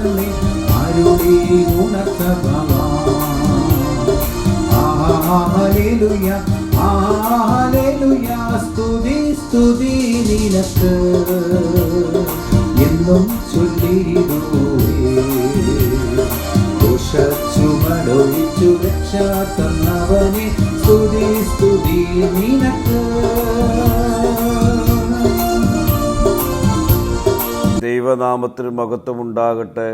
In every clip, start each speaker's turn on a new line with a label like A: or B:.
A: തന്നെ അരുളി ഗുണസഭവാ. Hallelujah hallelujah, സ്തുതി സ്തുതി നിനക്ക് എന്നും ചൊല്ലിടുവേ. ചുമടൊഴിച്ചു രക്ഷ തന്നവനെ സ്തുതി സ്തുതി നിനക്ക്.
B: ദൈവനാമത്തിന് മഹത്വമുണ്ടാകട്ടെ.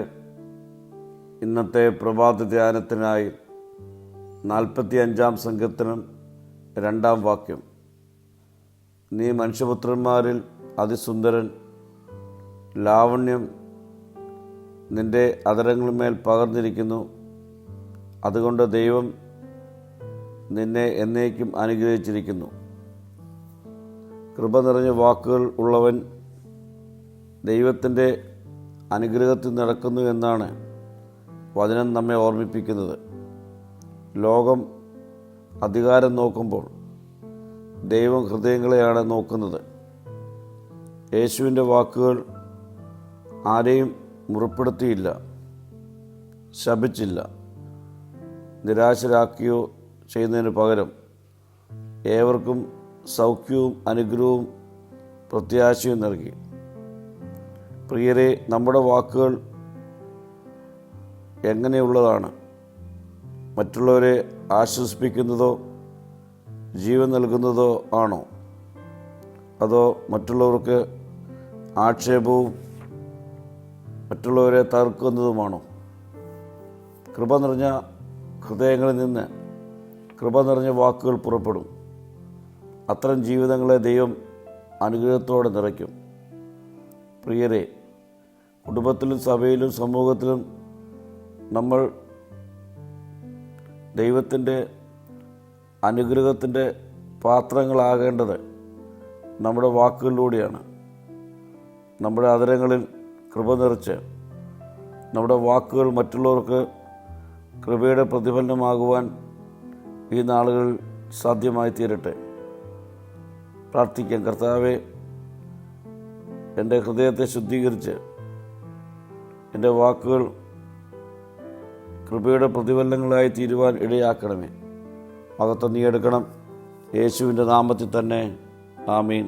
B: ഇന്നത്തെ പ്രഭാത ധ്യാനത്തിനായി 45 സങ്കീർത്തനം 2 വാക്യം. നീ മനുഷ്യപുത്രന്മാരിൽ അതിസുന്ദരൻ, ലാവണ്യം നിന്റെ അധരങ്ങളിന്മേൽ പകർന്നിരിക്കുന്നു. അതുകൊണ്ട് ദൈവം നിന്നെ എന്നേക്കും അനുഗ്രഹിച്ചിരിക്കുന്നു. കൃപ നിറഞ്ഞ വാക്കുകൾ ഉള്ളവൻ ദൈവത്തിൻ്റെ അനുഗ്രഹത്തിൽ നടക്കുന്നു എന്നാണ് വചനം നമ്മെ ഓർമ്മിപ്പിക്കുന്നത്. ലോകം അധികാരം നോക്കുമ്പോൾ ദൈവം ഹൃദയങ്ങളെയാണ് നോക്കുന്നത്. യേശുവിൻ്റെ വാക്കുകൾ ആരെയും മുറിപ്പെടുത്തിയില്ല, ശപിച്ചില്ല, നിരാശരാക്കുകയോ ചെയ്യുന്നതിന് പകരം ഏവർക്കും സൗഖ്യവും അനുഗ്രഹവും പ്രത്യാശയും നൽകി. പ്രിയരെ, നമ്മുടെ വാക്കുകൾ എങ്ങനെയുള്ളതാണ്? മറ്റുള്ളവരെ ആശ്വസിപ്പിക്കുന്നതോ ജീവൻ നൽകുന്നതോ ആണോ? അതോ മറ്റുള്ളവർക്ക് ആക്ഷേപവും മറ്റുള്ളവരെ തകർക്കുന്നതുമാണോ? കൃപ നിറഞ്ഞ ഹൃദയങ്ങളിൽ നിന്ന് കൃപ നിറഞ്ഞ വാക്കുകൾ പുറപ്പെടും. അത്തരം ജീവിതങ്ങളെ ദൈവം അനുഗ്രഹത്തോടെ നിറയ്ക്കും. പ്രിയരെ, കുടുംബത്തിലും സഭയിലും സമൂഹത്തിലും നമ്മൾ ദൈവത്തിൻ്റെ അനുഗ്രഹത്തിൻ്റെ പാത്രങ്ങളാകേണ്ടത് നമ്മുടെ വാക്കുകളിലൂടെയാണ്. നമ്മുടെ അധരങ്ങളിൽ കൃപ നിറച്ച് നമ്മുടെ വാക്കുകൾ മറ്റുള്ളവർക്ക് കൃപയുടെ പ്രതിഫലനമാകുവാൻ ഈ നാളുകളിൽ സാധ്യമായി തീരട്ടെ. പ്രാർത്ഥിക്കാം. കർത്താവേ, എൻ്റെ ഹൃദയത്തെ ശുദ്ധീകരിച്ച് എൻ്റെ വാക്കുകൾ കൃപയുടെ പ്രതിഫലനങ്ങളായി തീരുവാൻ ഇടയാക്കണമേ. മഹത്വം നീ എടുക്കണം. യേശുവിൻ്റെ നാമത്തിൽ തന്നെ. ആമീൻ.